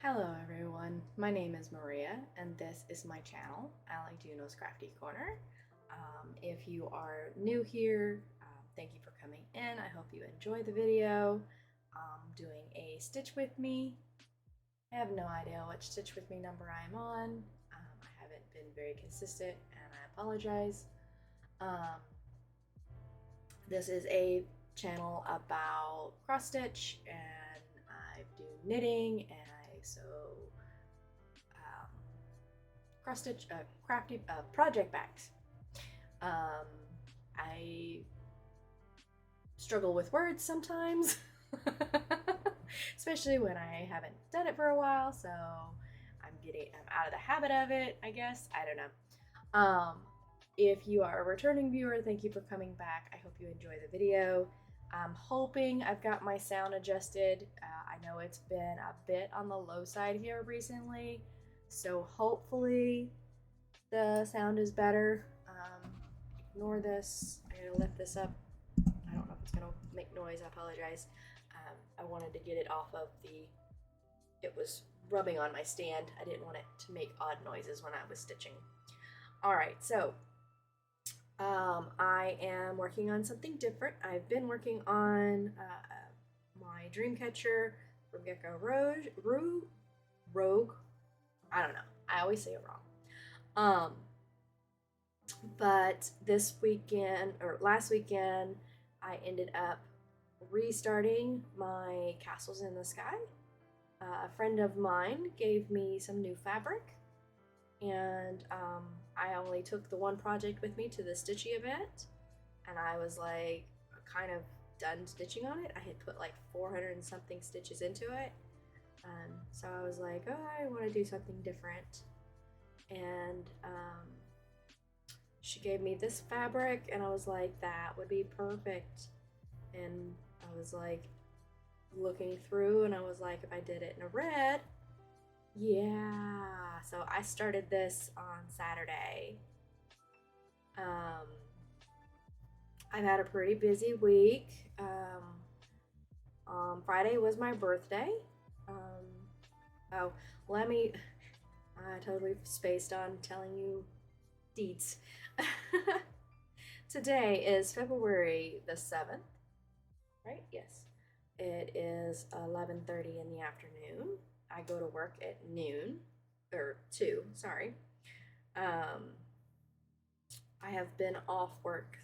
Hello everyone, my name is Maria and this is my channel, Allie Juno's Crafty Corner. If you are new here, thank you for coming in. I hope you enjoy the video. Doing a Stitch With Me. I have no idea which Stitch With Me number I'm on. I haven't been very consistent and I apologize. Um, this is a channel about cross stitch and I do knitting and I sew cross stitch crafty project bags. Um, I struggle with words sometimes, especially when I haven't done it for a while. So I'm out of the habit of it. I guess I don't know. If you are a returning viewer, thank you for coming back. I hope you enjoy the video. I'm hoping I've got my sound adjusted. I know it's been a bit on the low side here recently, so hopefully the sound is better. Ignore this. I gotta lift this up. I don't know if it's gonna make noise. I apologize. I wanted to get it off of it was rubbing on my stand. I didn't want it to make odd noises when I was stitching. All right, so I am working on something different. I've been working on my Dreamcatcher from Gecko Rogue. I don't know. I always say it wrong. But this weekend or last weekend, I ended up restarting my Castles in the Sky. A friend of mine gave me some new fabric, and I only took the one project with me to the Stitchy event, and I was like kind of done stitching on it. I had put like 400 and something stitches into it, and so I was like, oh, I want to do something different. And she gave me this fabric, and I was like, that would be perfect. And I was like looking through, and I was like, if I did it in a red, yeah. So I started this on Saturday. I've had a pretty busy week. Friday was my birthday. Oh, let me. I totally spaced on telling you deets. Today is February the 7th, right? Yes. It is 11:30 in the afternoon. I go to work at noon, or 2, sorry. I have been off work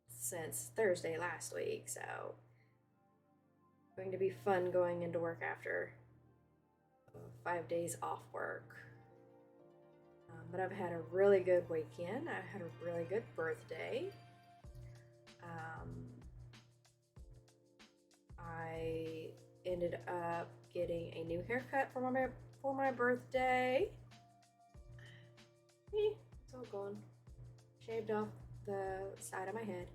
since Thursday last week, so going to be fun going into work after 5 days off work. But I've had a really good weekend. I had a really good birthday. I ended up getting a new haircut for my birthday. It's all gone. Shaved off the side of my head.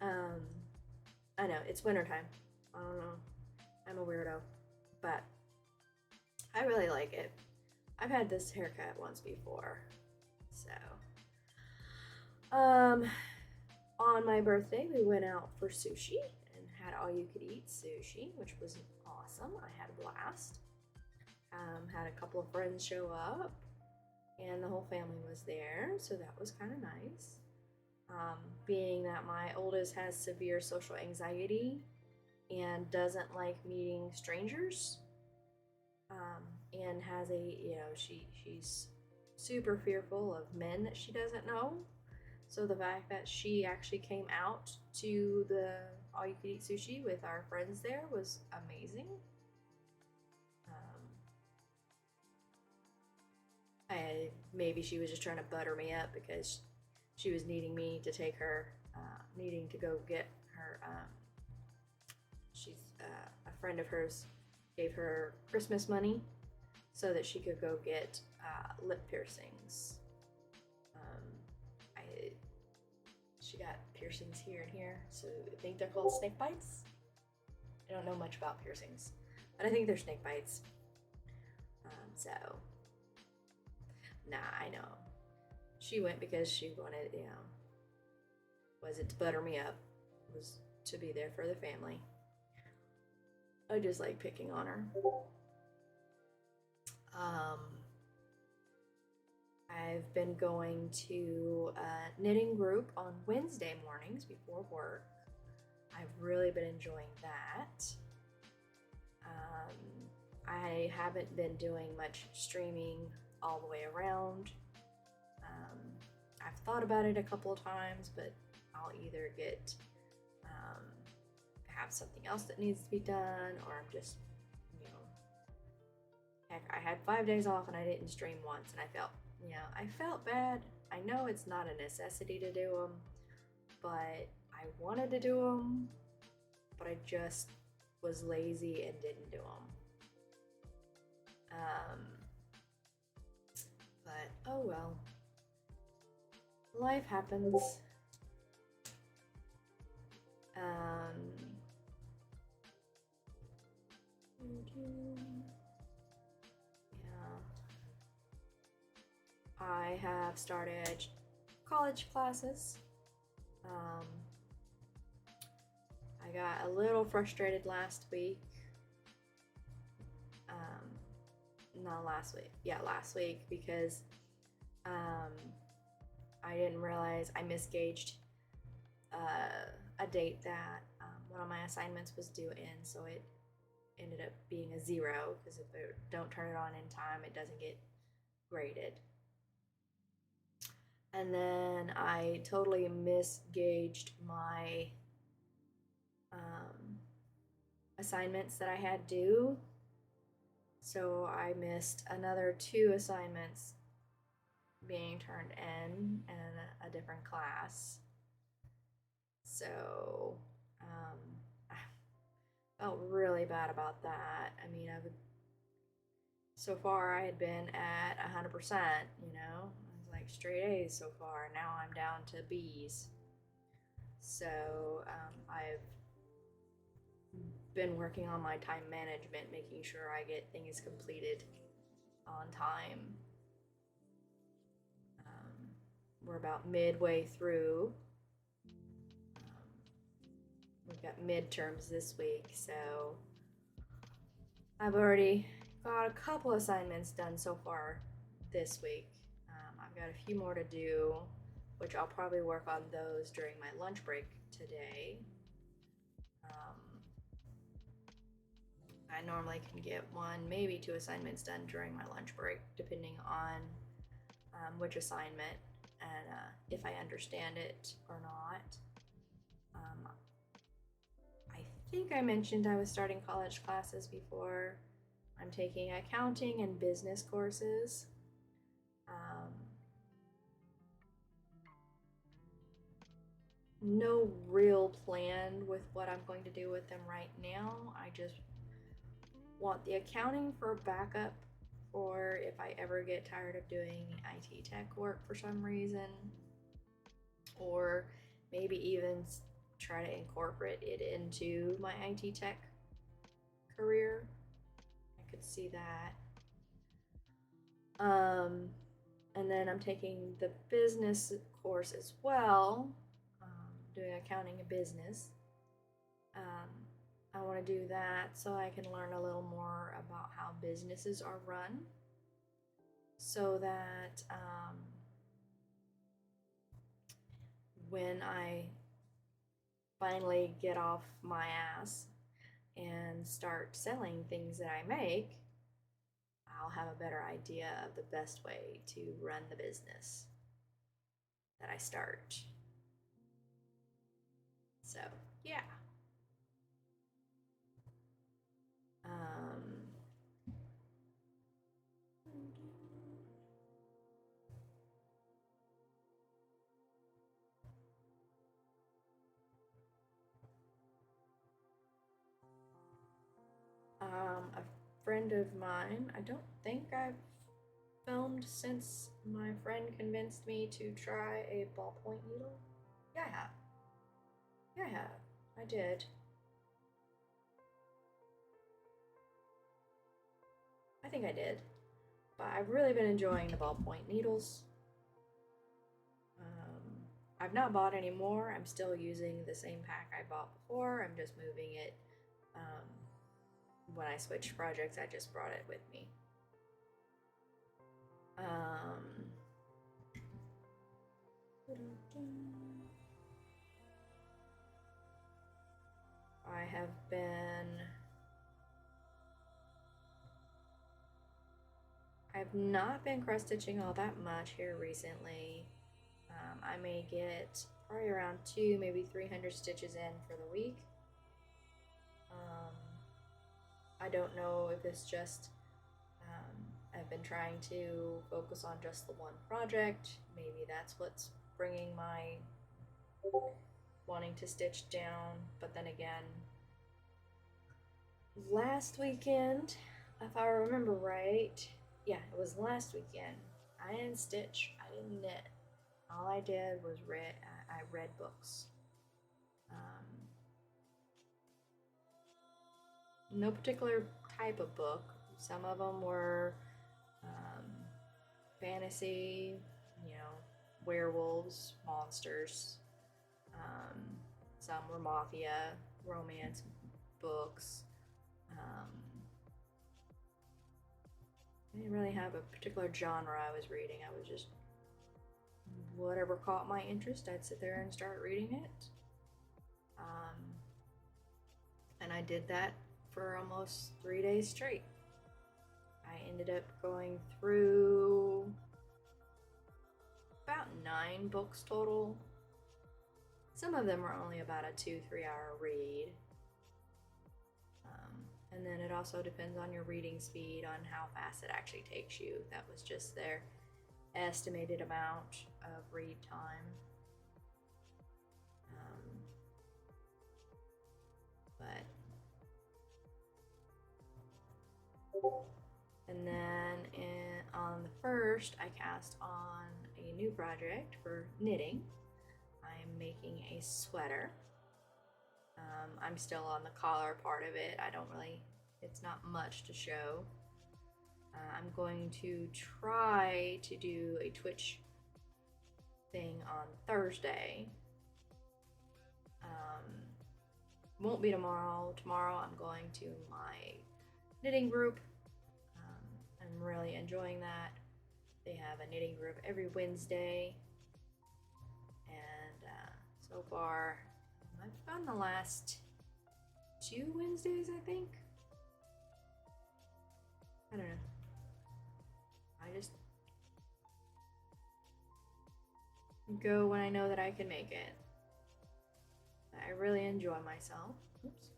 I know, it's wintertime. I don't know. I'm a weirdo. But I really like it. I've had this haircut once before. So, on my birthday, we went out for sushi and had all you could eat sushi, which was awesome. I had a blast. Had a couple of friends show up, and the whole family was there, so that was kind of nice. Being that my oldest has severe social anxiety and doesn't like meeting strangers, and has she's super fearful of men that she doesn't know. So the fact that she actually came out to the all you could eat sushi with our friends there was amazing. Maybe she was just trying to butter me up because she was needing me to take her, needing to go get her. She's a friend of hers gave her Christmas money so that she could go get lip piercings. She got piercings here and here, so I think they're called snake bites. I don't know much about piercings, but I think they're snake bites. So, nah, I know. She went because she wanted, was it to butter me up? Was to be there for the family. I just like picking on her. Um, I've been going to a knitting group on Wednesday mornings before work. I've really been enjoying that. I haven't been doing much streaming all the way around. I've thought about it a couple of times, but I'll either have something else that needs to be done, or I'm just, you know, heck, I had 5 days off and I didn't stream once, and I felt bad. I know it's not a necessity to do them, but I wanted to do them, but I just was lazy and didn't do them. But oh well, life happens. Yeah, I have started college classes. I got a little frustrated last week. Not last week. Yeah, last week because I didn't realize I misgauged a date that one of my assignments was due in, so it ended up being a 0 because if I don't turn it on in time, it doesn't get graded. And then I totally misgauged my assignments that I had due. So I missed another 2 assignments being turned in a different class. So I felt really bad about that. I mean, so far I had been at 100%, you know, I was like straight A's so far. Now I'm down to B's. So I've been working on my time management, making sure I get things completed on time. We're about midway through. We've got midterms this week, so I've already got a couple assignments done so far this week. I've got a few more to do, which I'll probably work on those during my lunch break today. I normally can get 1, maybe 2 assignments done during my lunch break, depending on which assignment and if I understand it or not. I think I mentioned I was starting college classes before. I'm taking accounting and business courses. No real plan with what I'm going to do with them right now. I just want the accounting for backup for if I ever get tired of doing IT tech work for some reason, or maybe even try to incorporate it into my IT tech career. I could see that. And then I'm taking the business course as well, doing accounting and business. I want to do that so I can learn a little more about how businesses are run, so that when I finally get off my ass and start selling things that I make, I'll have a better idea of the best way to run the business that I start. So, yeah. A friend of mine, I don't think I've filmed since my friend convinced me to try a ballpoint needle. Yeah, I have. Yeah, I have. I did. I think I did. But I've really been enjoying the ballpoint needles. I've not bought any more. I'm still using the same pack I bought before. I'm just moving it. When I switched projects, I just brought it with me. Um, I have been. I've not been cross stitching all that much here recently. I may get probably around 2, maybe 300 stitches in for the week. I don't know if it's just I've been trying to focus on just the one project. Maybe that's what's bringing my wanting to stitch down. But then again, last weekend, if I remember right, yeah, it was last weekend. I didn't stitch. I didn't knit. All I did was I read books. No particular type of book. Some of them were fantasy, werewolves, monsters. Some were mafia, romance books. I didn't really have a particular genre I was reading. I was just whatever caught my interest, I'd sit there and start reading it. And I did that for almost 3 days straight. I ended up going through about 9 books total. Some of them were only about a 2-3 hour read. And then it also depends on your reading speed, on how fast it actually takes you. That was just their estimated amount of read time. And then on the 1st, I cast on a new project for knitting. I am making a sweater. I'm still on the collar part of it. It's not much to show. I'm going to try to do a Twitch thing on Thursday. Won't be tomorrow. Tomorrow I'm going to my knitting group. I'm really enjoying that. They have a knitting group every Wednesday. And so far, I've done the last 2 Wednesdays, I think. I don't know. I just go when I know that I can make it. I really enjoy myself. Oops.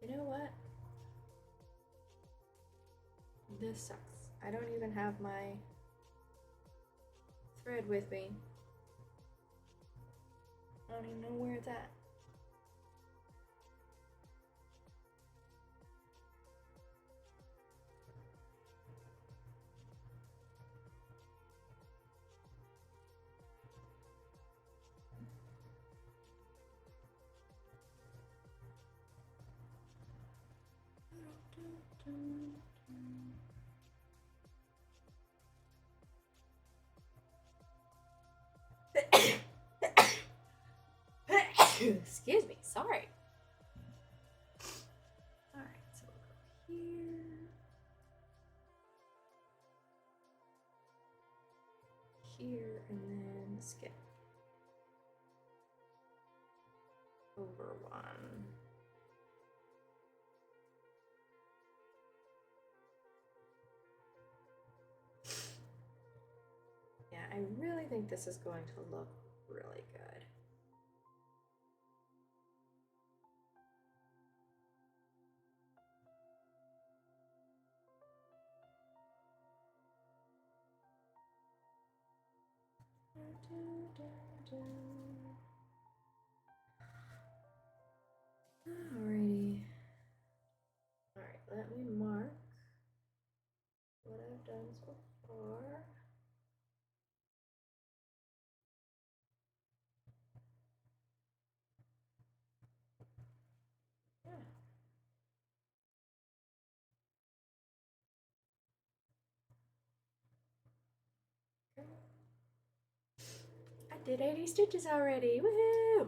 You know what? This sucks. I don't even have my thread with me. I don't even know where it's at. Excuse me, sorry. Alright, so we'll go here, and then skip over 1. Yeah, I really think this is going to look really good. Alrighty. Alright, let me mark what I've done so far. Yeah. I did 80 stitches already. Woohoo!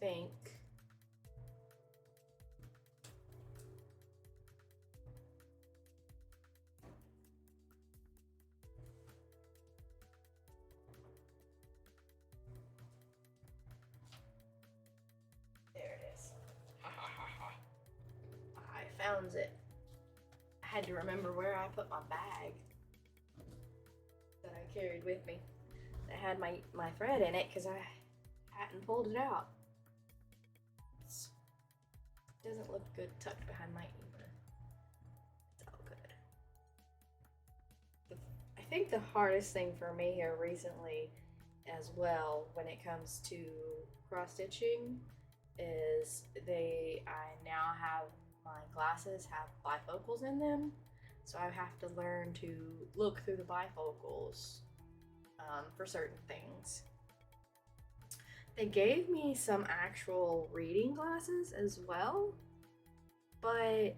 think there it is. I found it. I had to remember where I put my bag that I carried with me. It had my thread in it because I hadn't pulled it out. It doesn't look good tucked behind my ear. It's all good. I think the hardest thing for me here recently as well when it comes to cross stitching is I now have my glasses have bifocals in them, so I have to learn to look through the bifocals for certain things. They gave me some actual reading glasses as well, but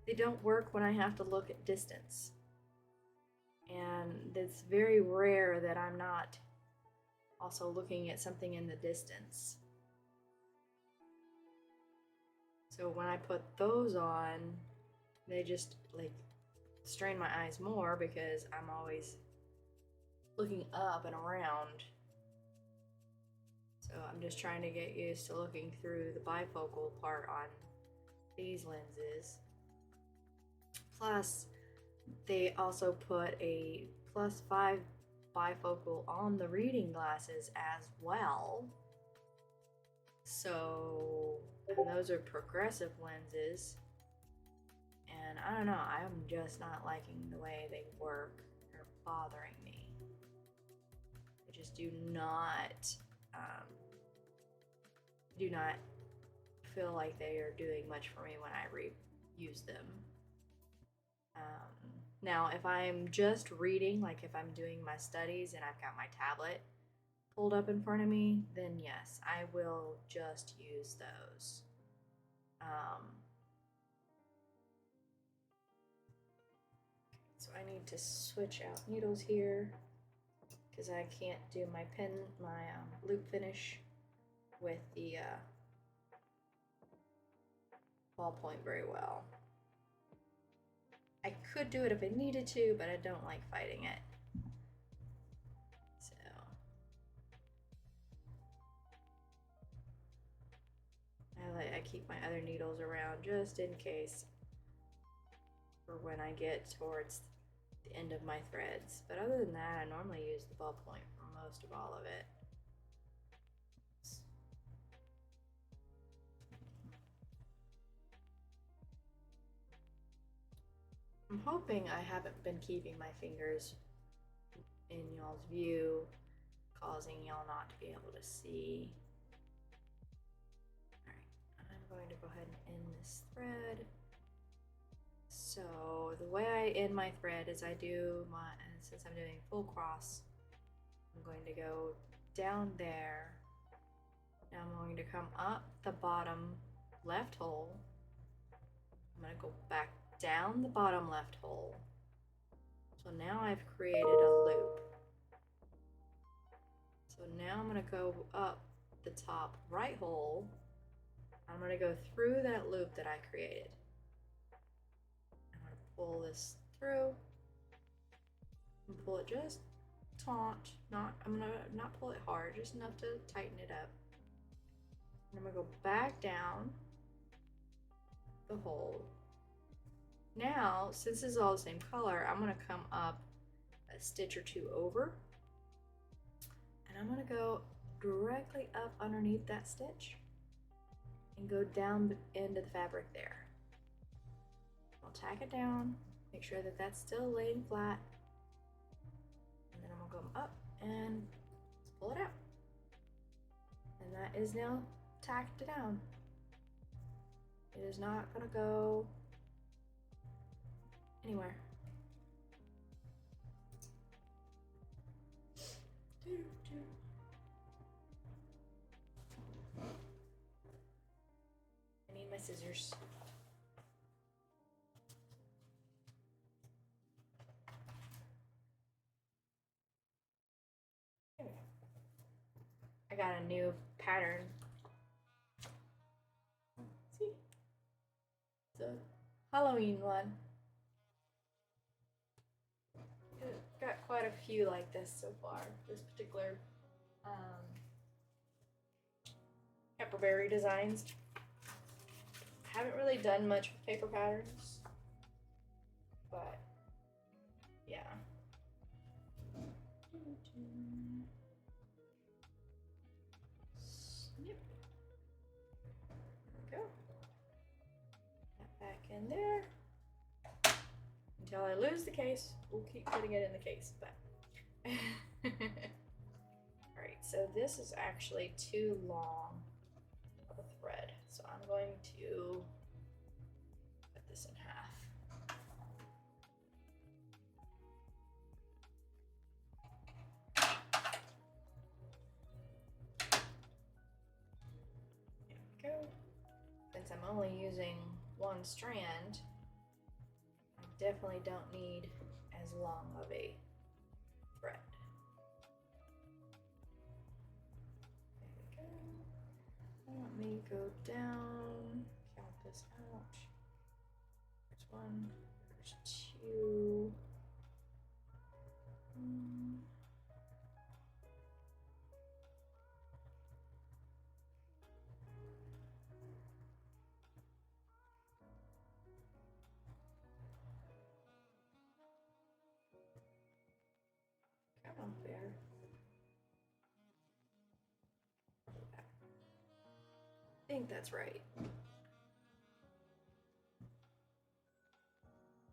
they don't work when I have to look at distance. And it's very rare that I'm not also looking at something in the distance. So when I put those on, they just like strain my eyes more because I'm always looking up and around. So I'm just trying to get used to looking through the bifocal part on these lenses. Plus, they also put a +5 bifocal on the reading glasses as well. So, and those are progressive lenses. And I don't know, I'm just not liking the way they work. They're bothering me. They just do not feel like they are doing much for me when I use them. Now, if I'm just reading, like if I'm doing my studies and I've got my tablet pulled up in front of me, then yes, I will just use those. So I need to switch out needles here because I can't do my loop finish with the ballpoint very well. I could do it if I needed to, but I don't like fighting it. So I keep my other needles around just in case for when I get towards the end of my threads. But other than that, I normally use the ballpoint for most of all of it. I'm hoping I haven't been keeping my fingers in y'all's view, causing y'all not to be able to see. Alright, I'm going to go ahead and end this thread. So the way I end my thread is and since I'm doing full cross, I'm going to go down there. Now I'm going to come up the bottom left hole. I'm going to go back down the bottom left hole. So now I've created a loop. So now I'm going to go up the top right hole. I'm going to go through that loop that I created. I'm going to pull this through and pull it just taut. I'm going to not pull it hard, just enough to tighten it up. And I'm going to go back down the hole. Now, since this is all the same color, I'm going to come up a stitch or two over. And I'm going to go directly up underneath that stitch and go down the end of the fabric there. I'll tack it down, make sure that that's still laying flat. And then I'm going to go up and pull it out. And that is now tacked down. It is not going to go anywhere. I need my scissors. I I got a new pattern. See? It's a Halloween one. Got quite a few like this so far. This particular Pepperberry designs. Haven't really done much with paper patterns, but yeah. Snip. There we go. That back in there. Until I lose the case, we'll keep putting it in the case, but. Alright, so this is actually too long of a thread, so I'm going to cut this in half. There we go. Since I'm only using one strand, I definitely don't need as long of a thread. There we go. Let me go down, count this out. There's one, there's two. Come on there. I think that's right.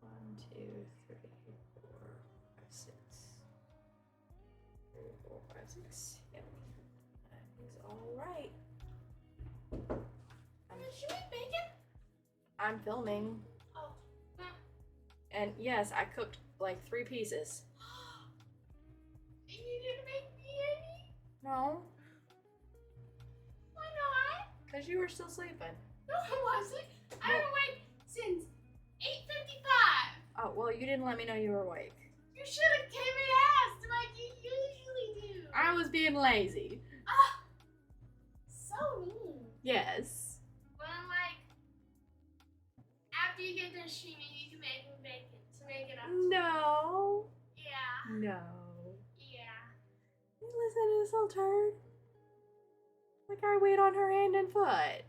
1, 2, 3, 4, 5, 6. 3, 4, 5, 6. Yep. That is all right. Should we bake it? I'm filming. Oh. And yes, I cooked like 3 pieces. You didn't make me any? No, Why not? because you were still sleeping. No, I wasn't. I've been awake since 8:55. Oh, well, you didn't let me know you were awake. You should have came and asked like you usually do. I was being lazy. So mean. Yes. Well, like, after you get done streaming, you can make me bacon to make it up. No. Yeah. No. Yeah. You listen to this little turd. Like I wait on her hand and foot.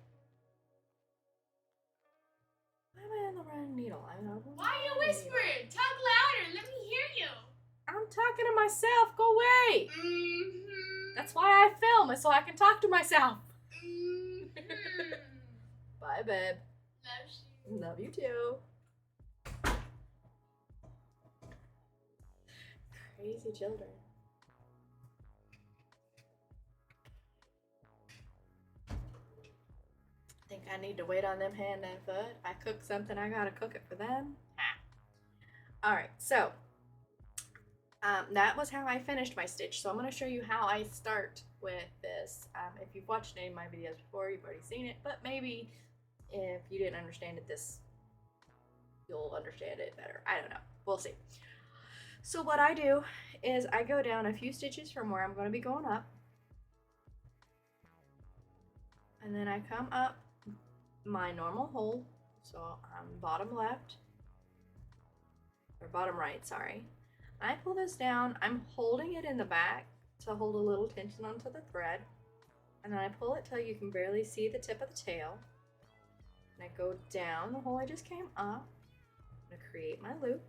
Why am I on the wrong needle? I'm not. Why are you whispering? Talk louder. Let me hear you. I'm talking to myself. Go away. Mm-hmm. That's why I film, is so I can talk to myself. Mm-hmm. Bye, babe. Love you. Love you too. Crazy children. Think I need to wait on them hand and foot. I cook something, I gotta cook it for them. Alright, so that was how I finished my stitch. So I'm going to show you how I start with this. If you've watched any of my videos before, you've already seen it, but maybe if you didn't understand it, you'll understand it better. I don't know. We'll see. So what I do is I go down a few stitches from where I'm going to be going up, and then I come up my normal hole, so I'm bottom left, or bottom right, sorry. I pull this down, I'm holding it in the back to hold a little tension onto the thread, and then I pull it till you can barely see the tip of the tail, and I go down the hole I just came up, I'm going to create my loop,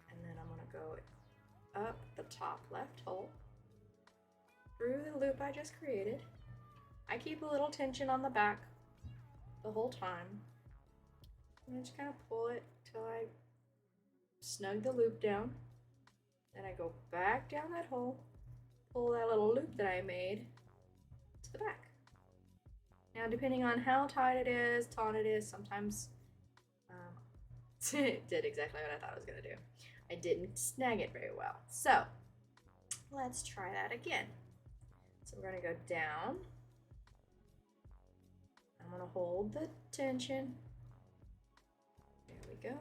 and then I'm going to go up the top left hole, through the loop I just created. I keep a little tension on the back the whole time, and I just kind of pull it till I snug the loop down. Then I go back down that hole, pull that little loop that I made to the back. Now, depending on how tight it is, taut it is, sometimes it did exactly what I thought it was going to do. I didn't snag it very well. So let's try that again. So we're going to go down. I'm going to hold the tension. There we go.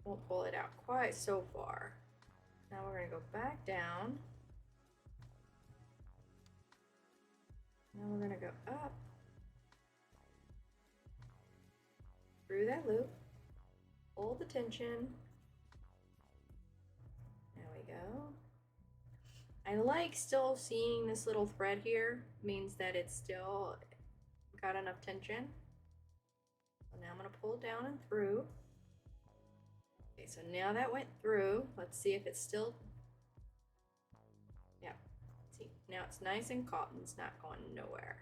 Won't pull it out quite so far. Now we're going to go back down. Now we're gonna go up through that loop, hold the tension. There we go. I like still seeing this little thread here, means that it's still got enough tension. So now I'm gonna pull down and through. Okay, so now that went through, let's see if it's still, yeah, see, now it's nice and caught and it's not going nowhere.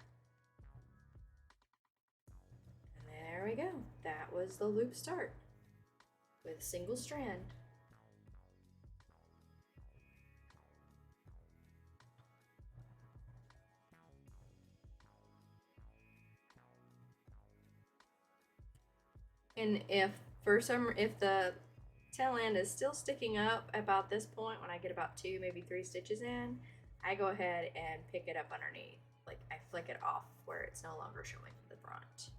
And there we go. That was the loop start with a single strand. And if the tail end is still sticking up about this point, when I get about 2, maybe 3 stitches in, I go ahead and pick it up underneath. Like I flick it off where it's no longer showing the front.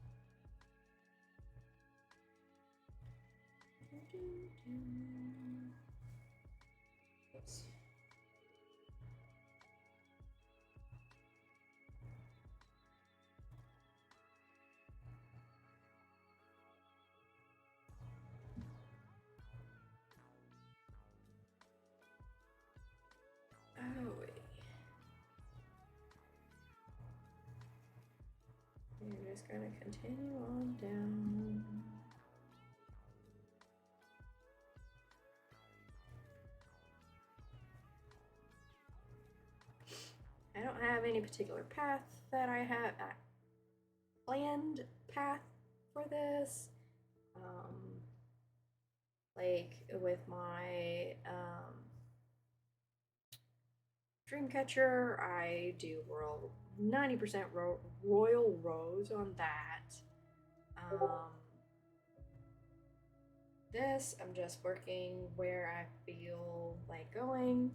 Oops. Oh, wait. You're just gonna continue on down. I don't have any particular path that I have planned path for this. Like with my Dreamcatcher, I do 90% Royal Rose on that. This, I'm just working where I feel like going.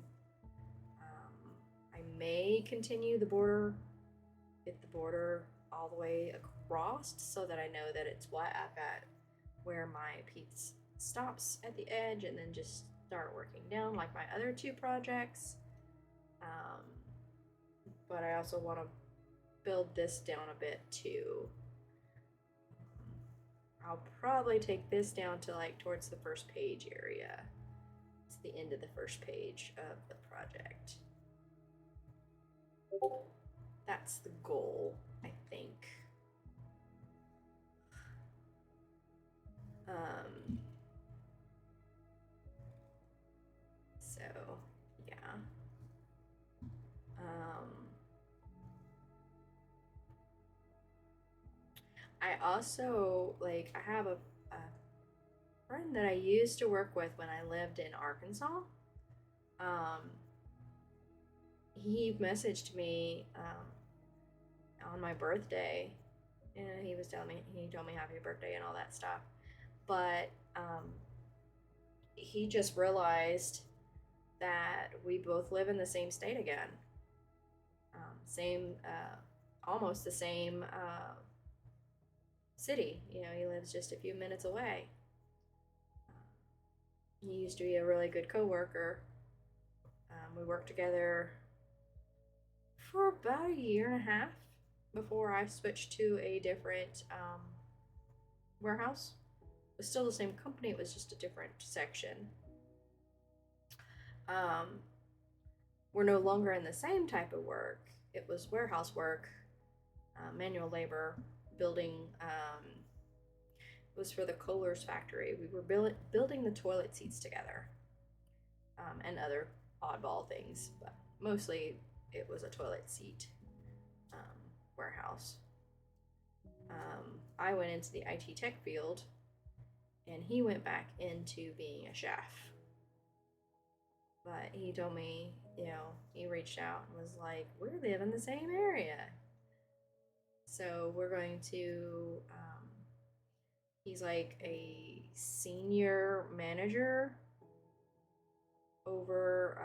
I may continue the border, get the border all the way across so that I know that it's what I've got where my piece stops at the edge, and then just start working down like my other 2 projects. But I also want to build this down a bit too. I'll probably take this down to like towards the first page area. It's the end of the first page of the project. That's the goal, I think. So yeah. I also like I have a friend that I used to work with when I lived in Arkansas. He messaged me on my birthday, and he told me happy birthday and all that stuff. But he just realized that we both live in the same state again. Almost the same city. You know, he lives just a few minutes away. He used to be a really good coworker. We worked together for about a year and a half before I switched to a different warehouse. It was still the same company, it was just a different section. We're no longer in the same type of work. It was warehouse work, manual labor, building. It was for the Kohler's factory. We were building the toilet seats together, and other oddball things, but mostly it was a toilet seat warehouse. I went into the IT tech field, and he went back into being a chef. But he told me, you know, he reached out and was like, we live in the same area. So we're going to, he's like a senior manager over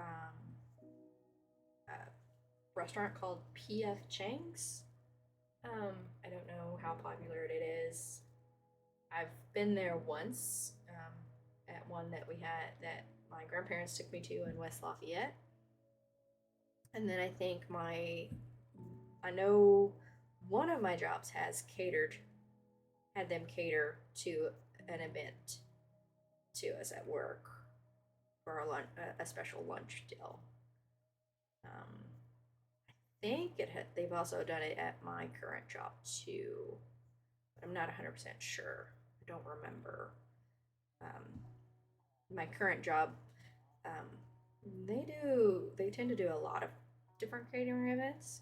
a restaurant called P.F. Chang's. I don't know how popular it is. I've been there once at one that we had that my grandparents took me to in West Lafayette. And then I think my I know one of my jobs had them cater to an event to us at work for a special lunch deal. I think they've also done it at my current job too, but I'm not 100% sure. I don't remember. My current job, um, they tend to do a lot of different catering events.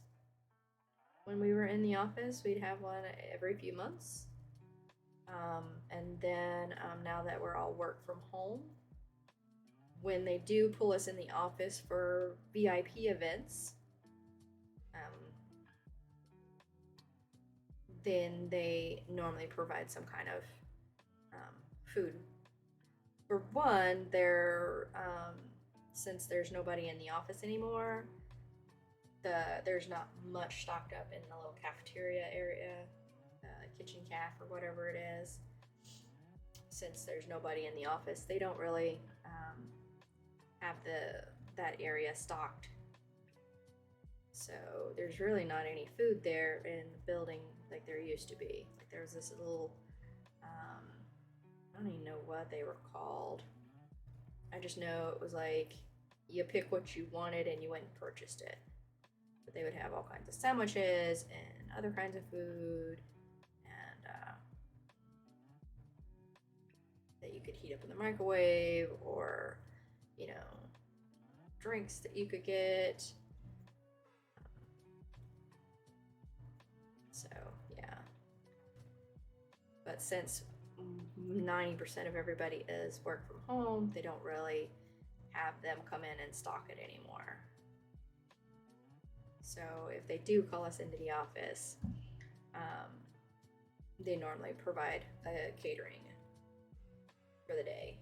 When we were in the office, we'd have one every few months. And then now that we're all work from home, when they do pull us in the office for VIP events, then they normally provide some kind of food. For one, since there's nobody in the office anymore, there's not much stocked up in the little cafeteria area, kitchen caf or whatever it is. Since there's nobody in the office, they don't really have that area stocked. So there's really not any food there in the building like there used to be. Like there was this little, I don't even know what they were called. I just know it was like you pick what you wanted and you went and purchased it. But they would have all kinds of sandwiches and other kinds of food, and that you could heat up in the microwave, or drinks that you could get. So yeah, but since 90% of everybody is work from home, they don't really have them come in and stock it anymore. So if they do call us into the office, they normally provide a catering for the day.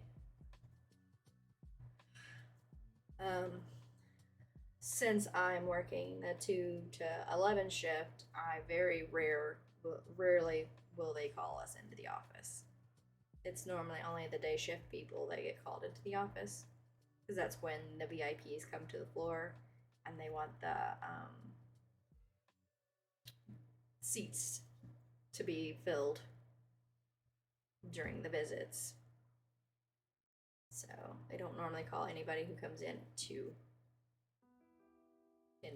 Since I'm working the 2 to 11 shift, I rarely will they call us into the office. It's normally only the day shift people that get called into the office, because that's when the VIPs come to the floor and they want the seats to be filled during the visits. So they don't normally call anybody who comes into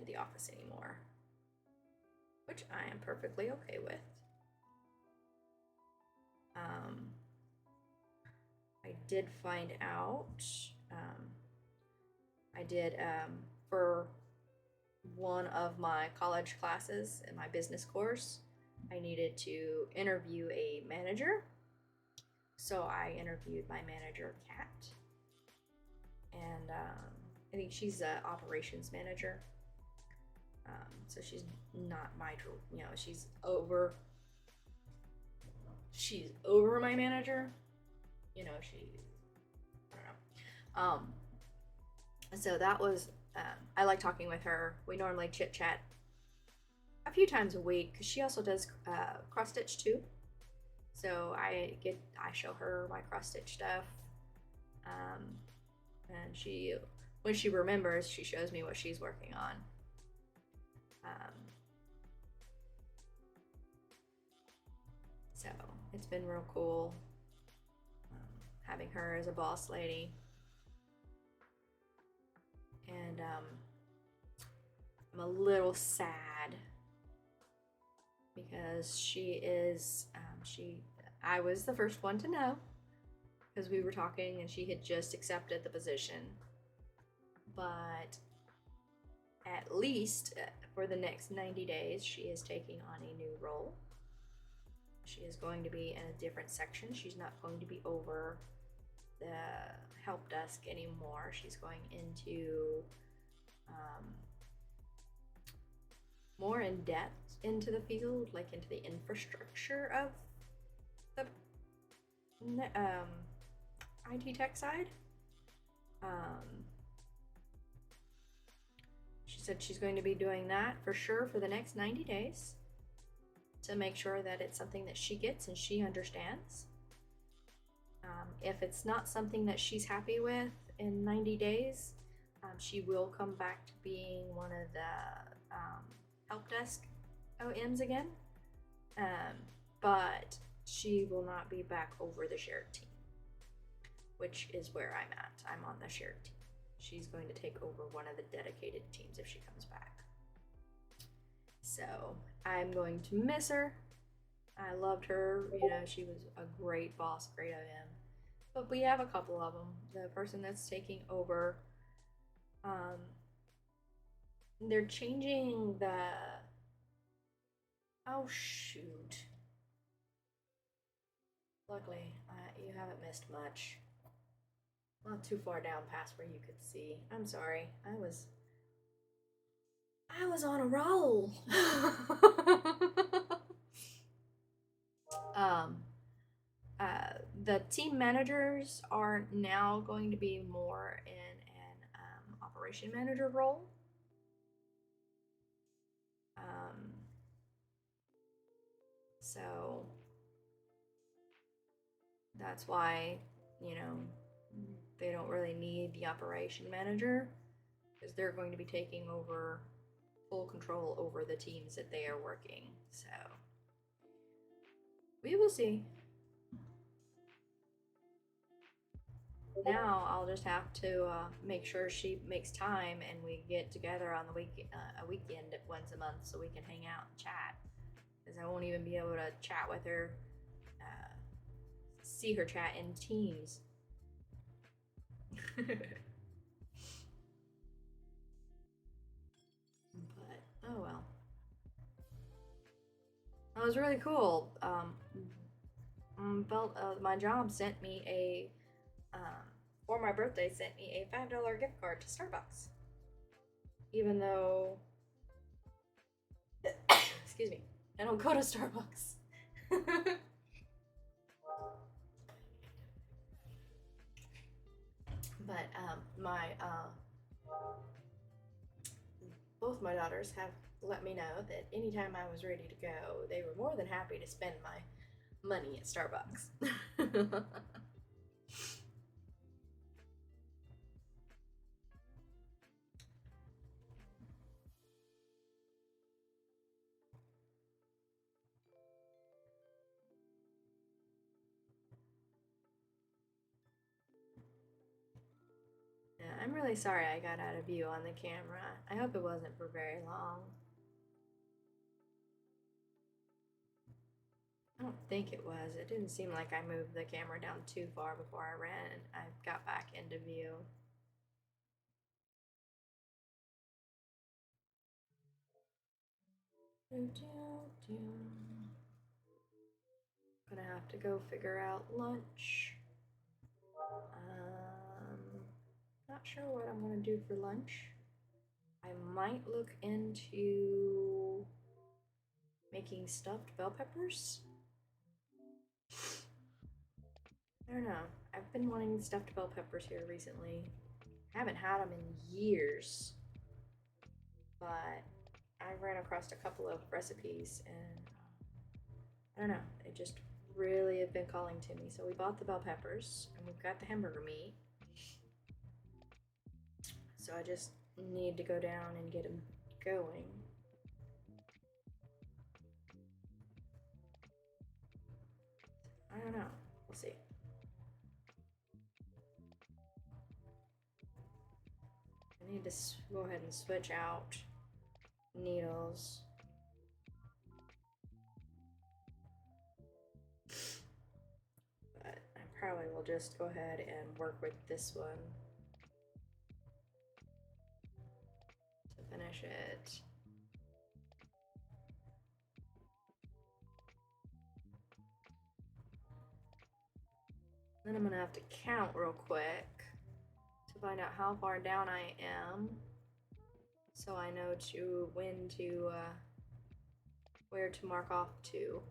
the office anymore, which I am perfectly okay with. I did find out, for one of my college classes in my business course, I needed to interview a manager. So I interviewed my manager, Kat, and I think she's an operations manager. So she's not she's over my manager. I don't know. So that was, I like talking with her. We normally chit chat a few times a week, because she also does cross stitch too. So I show her my cross stitch stuff, and when she remembers, she shows me what she's working on. So it's been real cool having her as a boss lady. And I'm a little sad because I was the first one to know, because we were talking and she had just accepted the position. But at least for the next 90 days, she is taking on a new role. She is going to be in a different section. She's not going to be over the help desk anymore. She's going into more in depth into the field, like into the infrastructure of the IT tech side. She said she's going to be doing that for sure for the next 90 days to make sure that it's something that she gets and she understands. If it's not something that she's happy with in 90 days, she will come back to being one of the help desk OMs again. But she will not be back over the shared team, which is where I'm at. I'm on the shared team. She's going to take over one of the dedicated teams if she comes back. So I'm going to miss her. I loved her. You know, she was a great boss, great OM. But we have a couple of them. The person that's taking over, they're changing the. Oh shoot. Luckily, you haven't missed much. Not too far down past where you could see. I'm sorry. I was on a roll. The team managers are now going to be more in an operation manager role. So that's why, you know, they don't really need the operation manager, because they're going to be taking over full control over the teams that they are working. So we will see. Now I'll just have to make sure she makes time and we get together on the a weekend once a month so we can hang out and chat. Because I won't even be able to chat with her, see her chat in Teams. But oh well. That was really cool. My job sent me a for my birthday, sent me a $5 gift card to Starbucks. Even though, excuse me, I don't go to Starbucks. But both my daughters have let me know that anytime I was ready to go, they were more than happy to spend my money at Starbucks. Yeah, I'm really sorry I got out of view on the camera. I hope it wasn't for very long. I don't think it was. It didn't seem like I moved the camera down too far before I ran and I got back into view. Gonna have to go figure out lunch. Not sure what I'm gonna do for lunch. I might look into making stuffed bell peppers. I don't know. I've been wanting stuffed bell peppers here recently. I haven't had them in years, but I ran across a couple of recipes and I don't know, they just really have been calling to me. So we bought the bell peppers and we've got the hamburger meat. So I just need to go down and get them going. I don't know. We'll see. I need to go ahead and switch out needles. But I probably will just go ahead and work with this one to finish it. Then I'm gonna have to count real quick to find out how far down I am, so I know where to mark off to.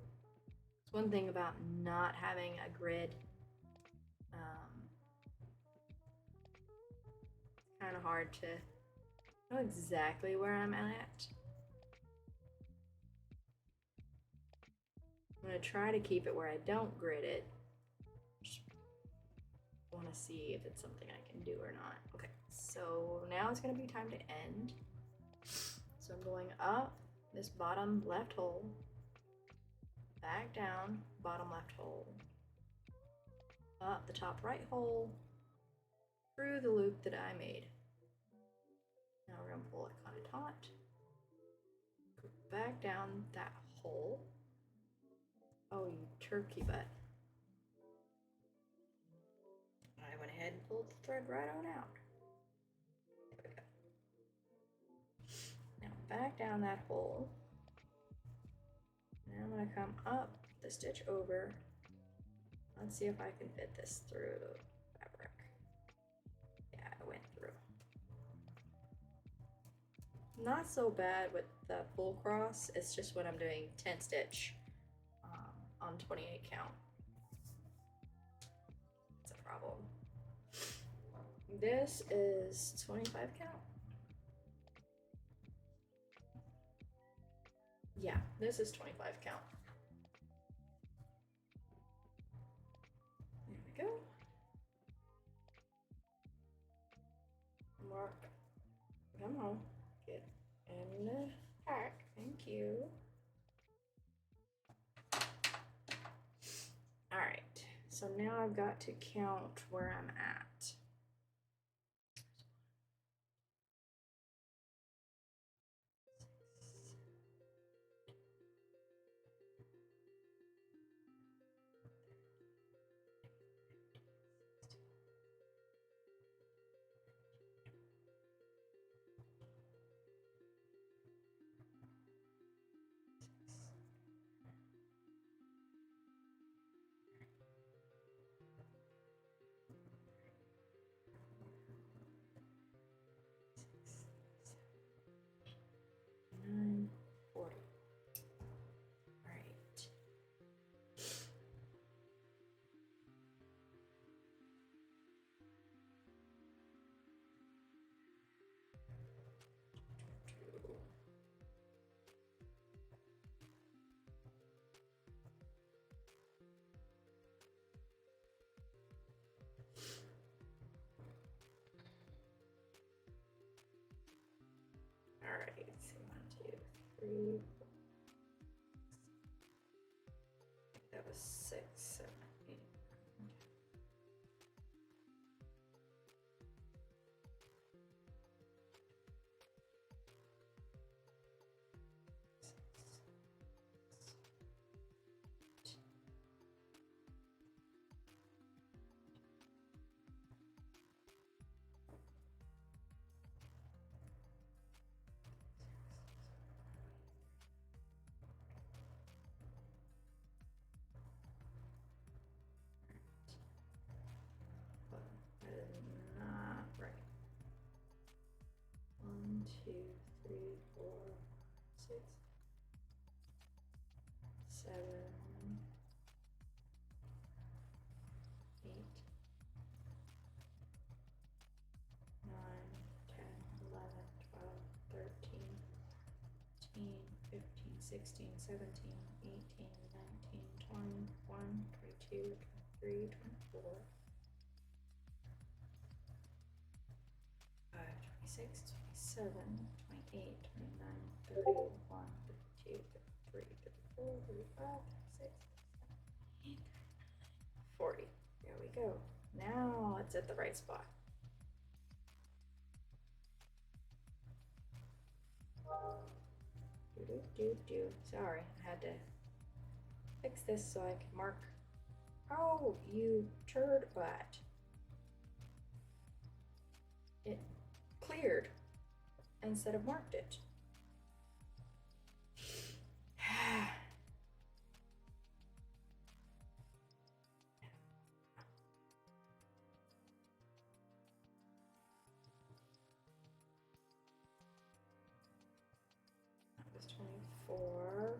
It's one thing about not having a grid. Kind of hard to know exactly where I'm at. I'm gonna try to keep it where I don't grid it. Just want to see if it's something I can do or not. Okay, so now it's gonna be time to end. So I'm going up this bottom left hole, back down, bottom left hole, up the top right hole, through the loop that I made. Now we're gonna pull a kind of taut, go back down that hole. Oh, you turkey butt. I went ahead and pulled the thread right on out. There we go. Now back down that hole. Now I'm gonna come up the stitch over. Let's see if I can fit this through the fabric. Yeah, it went through. Not so bad with the full cross, it's just when I'm doing 10 stitch on 28 count. It's a problem. This is 25 count. Yeah, this is 25 count. There we go. Mark. Come on. Get in the pack. Thank you. Alright, so now I've got to count where I'm at. Alright, so 1, 2, 3, 4. That was 6, 7, 8. That is not right. 1, 2, 3, 4, 6, 7, 8, 9, 10, 11, 12, 13, 14, 15, 16, 17, 18, 19, 20, 21, 22, 23, 24, 26, 27, 28, 29, 30, 31, 32, 33, 34, 35, 36, 37, 40. There we go. Now it's at the right spot. Sorry, I had to fix this so I can mark. Oh, you turd butt. It cleared instead of marked it. That was 24.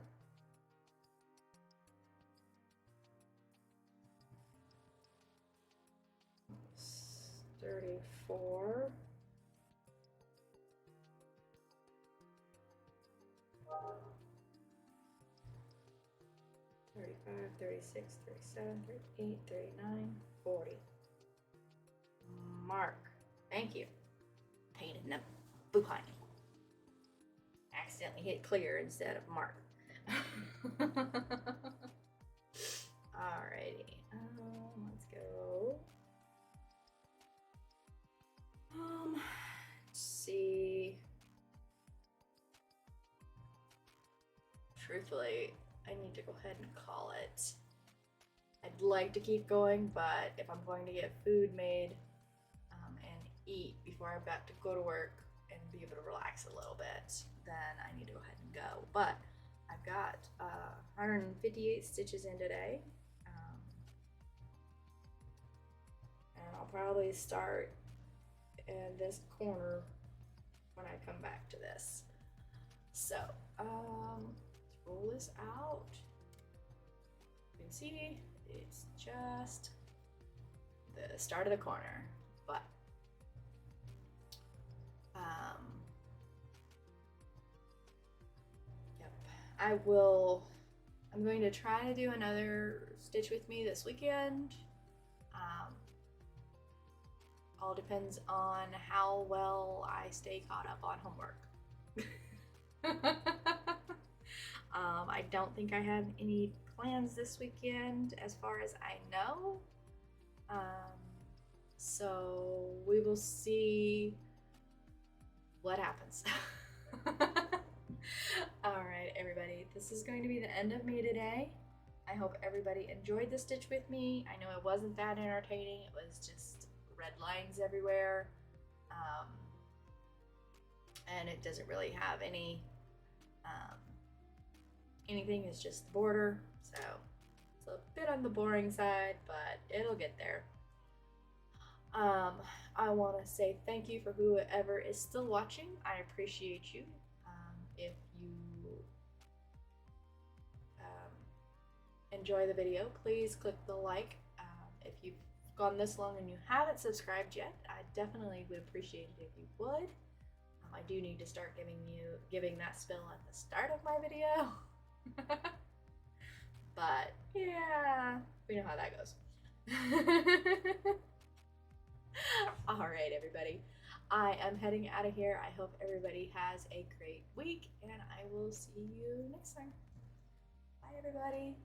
That's 34. 35, 36, 37, 38, 39, 40. Mark. Thank you. Pain in the behind. Accident. accidentally hit clear instead of mark. Alrighty, let's go. Let's see. Truthfully, I need to go ahead and call it. I'd like to keep going, but if I'm going to get food made and eat before I'm about to go to work and be able to relax a little bit, then I need to go ahead and go. But I've got 158 stitches in today, and I'll probably start in this corner when I come back to this. So let's roll this out. You can see it's just the start of the corner, but yep, I'm going to try to do another Stitch With Me this weekend. All depends on how well I stay caught up on homework. I don't think I have any plans this weekend as far as I know. So we will see what happens. Alright, everybody, this is going to be the end of me today. I hope everybody enjoyed the Stitch With Me. I know it wasn't that entertaining, it was just red lines everywhere. And it doesn't really have any anything, is just the border, so it's a bit on the boring side, but it'll get there. I want to say thank you for whoever is still watching. I appreciate you. If you enjoy the video, please click the like. If you've gone this long and you haven't subscribed yet, I definitely would appreciate it if you would. I do need to start giving that spill at the start of my video. But yeah, we know how that goes. Alright, everybody, I am heading out of here. I hope everybody has a great week, and I will see you next time. Bye, everybody.